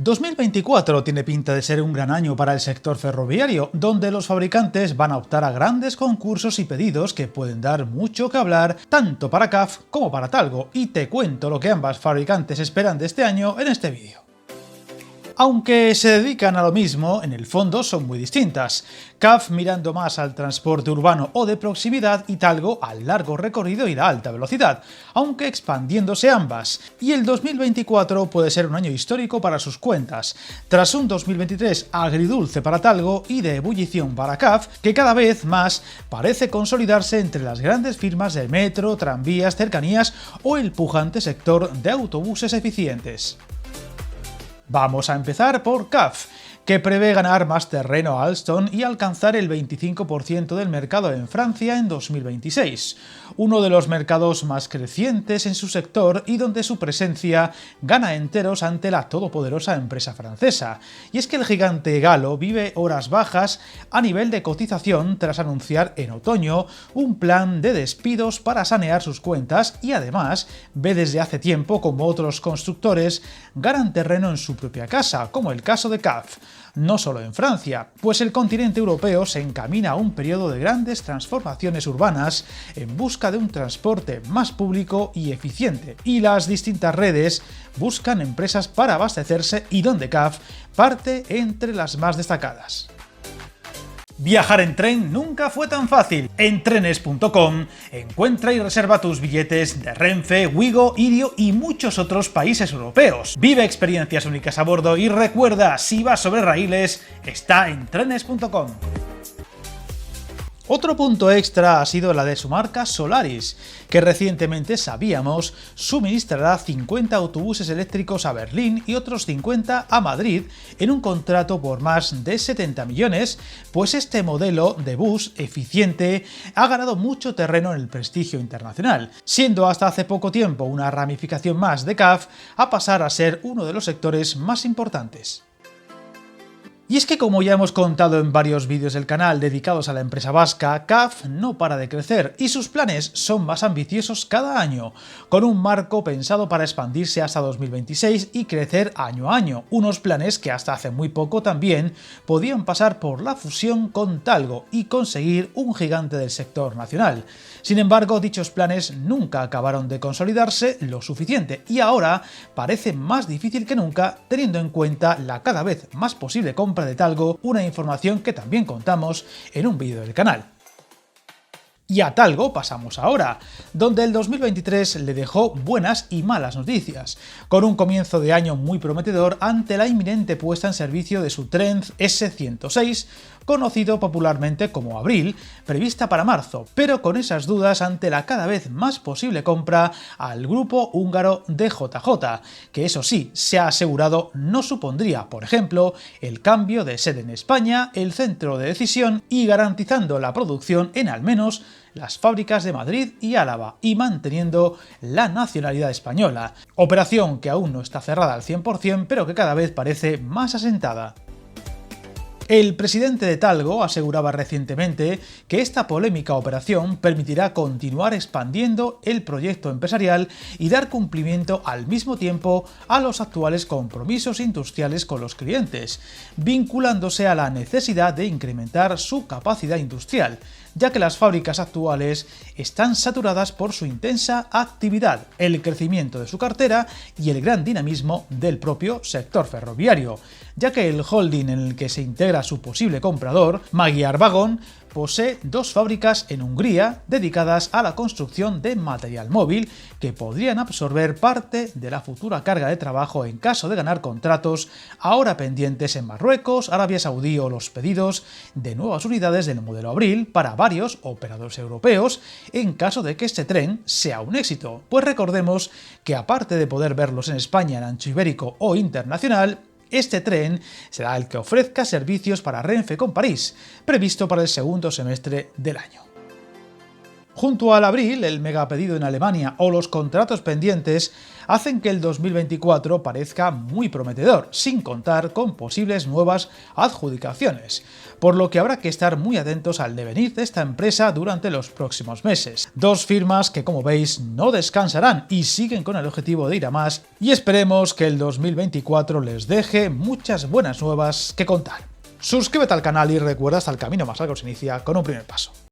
2024 tiene pinta de ser un gran año para el sector ferroviario, donde los fabricantes van a optar a grandes concursos y pedidos que pueden dar mucho que hablar tanto para CAF como para Talgo, y te cuento lo que ambas fabricantes esperan de este año en este vídeo. Aunque se dedican a lo mismo, en el fondo son muy distintas. CAF mirando más al transporte urbano o de proximidad y Talgo al largo recorrido y la alta velocidad, aunque expandiéndose ambas. Y el 2024 puede ser un año histórico para sus cuentas, tras un 2023 agridulce para Talgo y de ebullición para CAF, que cada vez más parece consolidarse entre las grandes firmas del metro, tranvías, cercanías o el pujante sector de autobuses eficientes. Vamos a empezar por CAF, que prevé ganar más terreno a Alstom y alcanzar el 25% del mercado en Francia en 2026, uno de los mercados más crecientes en su sector y donde su presencia gana enteros ante la todopoderosa empresa francesa. Y es que el gigante galo vive horas bajas a nivel de cotización tras anunciar en otoño un plan de despidos para sanear sus cuentas y además ve desde hace tiempo como otros constructores ganan terreno en su propia casa, como el caso de CAF. No solo en Francia, pues el continente europeo se encamina a un periodo de grandes transformaciones urbanas en busca de un transporte más público y eficiente, y las distintas redes buscan empresas para abastecerse y donde CAF parte entre las más destacadas. Viajar en tren nunca fue tan fácil. En trenes.com encuentra y reserva tus billetes de Renfe, Wigo, Irio y muchos otros países europeos. Vive experiencias únicas a bordo y recuerda, si vas sobre raíles, está en trenes.com. Otro punto extra ha sido la de su marca Solaris, que recientemente sabíamos suministrará 50 autobuses eléctricos a Berlín y otros 50 a Madrid en un contrato por más de 70 millones, pues este modelo de bus eficiente ha ganado mucho terreno en el prestigio internacional, siendo hasta hace poco tiempo una ramificación más de CAF a pasar a ser uno de los sectores más importantes. Y es que, como ya hemos contado en varios vídeos del canal dedicados a la empresa vasca, CAF no para de crecer y sus planes son más ambiciosos cada año, con un marco pensado para expandirse hasta 2026 y crecer año a año, unos planes que hasta hace muy poco también podían pasar por la fusión con Talgo y conseguir un gigante del sector nacional. Sin embargo, dichos planes nunca acabaron de consolidarse lo suficiente y ahora parece más difícil que nunca, teniendo en cuenta la cada vez más posible compra de Talgo, una información que también contamos en un vídeo del canal. Y a Talgo pasamos ahora, donde el 2023 le dejó buenas y malas noticias, con un comienzo de año muy prometedor ante la inminente puesta en servicio de su tren S106, conocido popularmente como Abril, prevista para marzo, pero con esas dudas ante la cada vez más posible compra al grupo húngaro DJJ, que eso sí, se ha asegurado no supondría, por ejemplo, el cambio de sede en España, el centro de decisión y garantizando la producción en al menos las fábricas de Madrid y Álava, y manteniendo la nacionalidad española, operación que aún no está cerrada al 100%, pero que cada vez parece más asentada. El presidente de Talgo aseguraba recientemente que esta polémica operación permitirá continuar expandiendo el proyecto empresarial y dar cumplimiento al mismo tiempo a los actuales compromisos industriales con los clientes, vinculándose a la necesidad de incrementar su capacidad industrial, ya que las fábricas actuales están saturadas por su intensa actividad, el crecimiento de su cartera y el gran dinamismo del propio sector ferroviario, ya que el holding en el que se integra su posible comprador, Magyar Wagon, posee dos fábricas en Hungría dedicadas a la construcción de material móvil que podrían absorber parte de la futura carga de trabajo en caso de ganar contratos ahora pendientes en Marruecos, Arabia Saudí o los pedidos de nuevas unidades del modelo Abril para varios operadores europeos en caso de que este tren sea un éxito, pues recordemos que aparte de poder verlos en España en ancho ibérico o internacional, este tren será el que ofrezca servicios para Renfe con París, previsto para el segundo semestre del año. Junto al abril, el megapedido en Alemania o los contratos pendientes hacen que el 2024 parezca muy prometedor, sin contar con posibles nuevas adjudicaciones, por lo que habrá que estar muy atentos al devenir de esta empresa durante los próximos meses. Dos firmas que, como veis, no descansarán y siguen con el objetivo de ir a más, y esperemos que el 2024 les deje muchas buenas nuevas que contar. Suscríbete al canal y recuerda, hasta el camino más largo se inicia con un primer paso.